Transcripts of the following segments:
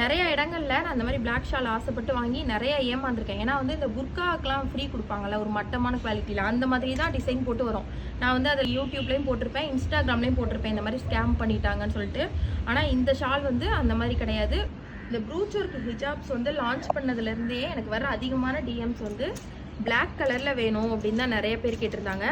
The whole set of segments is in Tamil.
நிறைய இடங்கள்ல நான் அந்த மாதிரி பிளாக் ஷால் ஆசைப்பட்டு வாங்கி நிறைய ஏமாந்துருக்கேன். ஏன்னா வந்து இந்த புர்காக்கெலாம் ஃப்ரீ கொடுப்பாங்கல்ல ஒரு மட்டமான குவாலிட்டியில், அந்த மாதிரி தான் டிசைன் போட்டு வரும். நான் வந்து அதை யூடியூப்லேயும் போட்டிருப்பேன், இன்ஸ்டாகிராம்லேயும் போட்டிருப்பேன் இந்த மாதிரி ஸ்கேம் பண்ணிட்டாங்கன்னு சொல்லிட்டு. ஆனால் இந்த ஷால் வந்து அந்த மாதிரி கிடையாது. இந்த ப்ரூச் ஒர்க் ஹிஜாப்ஸ் வந்து லான்ச் பண்ணதுலேருந்தே எனக்கு வர அதிகமான டிஎம்ஸ் வந்து பிளாக் கலரில் வேணும் அப்படின்னு தான் நிறைய பேர் கேட்டிருந்தாங்க.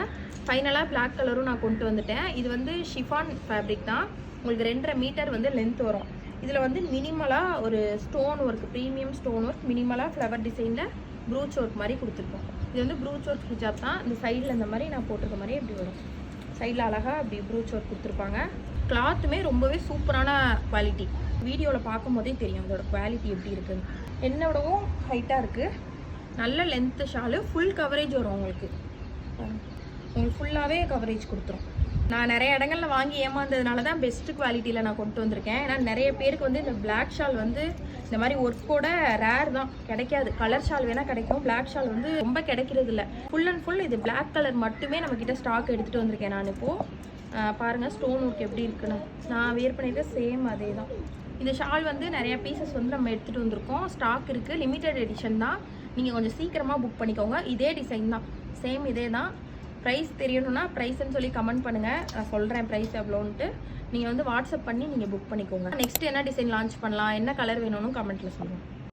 ஃபைனலாக பிளாக் கலரும் நான் கொண்டு வந்துட்டேன். இது வந்து ஷிஃபான் ஃபேப்ரிக் தான். உங்களுக்கு 2.5 மீட்டர் வந்து லென்த் வரும். இதில் வந்து மினிமலாக ஒரு stone work, premium stone work, மினிமலாக ஃப்ளவர் டிசைனில் ப்ரூச் ஒர்க் மாதிரி கொடுத்துருக்கோம். இது வந்து ப்ரூச் ஒர்க் ஹிஜாப் தான். இந்த சைடில் இந்த மாதிரி நான் போட்டிருக்க மாதிரி இப்படி வரும். சைடில் அழகாக அப்படி ப்ரூச் ஒர்க் கொடுத்துருப்பாங்க. கிளாத்துமே ரொம்பவே சூப்பரான குவாலிட்டி. வீடியோவில் பார்க்கும் போதே தெரியும் அதோட குவாலிட்டி எப்படி இருக்குன்னு. என்னோடவும் ஹைட்டாக இருக்குது, நல்ல லென்த்து ஷாலு, ஃபுல் கவரேஜ் வரும் உங்களுக்கு ஃபுல்லாகவே கவரேஜ் கொடுத்துரும். நான் நிறைய இடங்களில் வாங்கி ஏமாந்ததுனால தான் பெஸ்ட்டு குவாலிட்டியில் நான் கொண்டு வந்திருக்கேன். ஏன்னா நிறைய பேருக்கு வந்து இந்த பிளாக் ஷால் வந்து இந்த மாதிரி ஒர்க்கோட ரேர் தான், கிடைக்காது. கலர் ஷால் வேணால் கிடைக்கும், பிளாக் ஷால் வந்து ரொம்ப கிடைக்கிறது இல்லை. ஃபுல் அண்ட் ஃபுல் இது பிளாக் கலர் மட்டுமே நம்மக்கிட்ட ஸ்டாக் எடுத்துகிட்டு வந்திருக்கேன். நான் இப்போது பாருங்கள் ஸ்டோன் ஒர்க் எப்படி இருக்குன்னு. நான் வேர் பண்ணிட்டு சேம் அதே தான். இந்த ஷால் வந்து நிறைய பீசஸ் வந்து நம்ம எடுத்துகிட்டு வந்திருக்கோம். ஸ்டாக் இருக்குது, லிமிட்டட் எடிஷன் தான். நீங்கள் கொஞ்சம் சீக்கிரமாக புக் பண்ணிக்கோங்க. இதே டிசைன் தான், சேம் இதே தான். ப்ரைஸ் தெரியணும்னா ப்ரைஸ்ன்னு சொல்லி கமெண்ட் பண்ணுங்கள், நான் சொல்கிறேன் ப்ரைஸ் எவ்வளோன்ட்டு. நீங்கள் வந்து வாட்ஸ்அப் பண்ணி நீங்கள் புக் பண்ணிக்கோங்க. நெக்ஸ்ட் என்ன டிசைன் லான்ச் பண்ணலாம், என்ன கலர் வேணும்னு கமெண்ட்டில் சொல்லுங்கள்.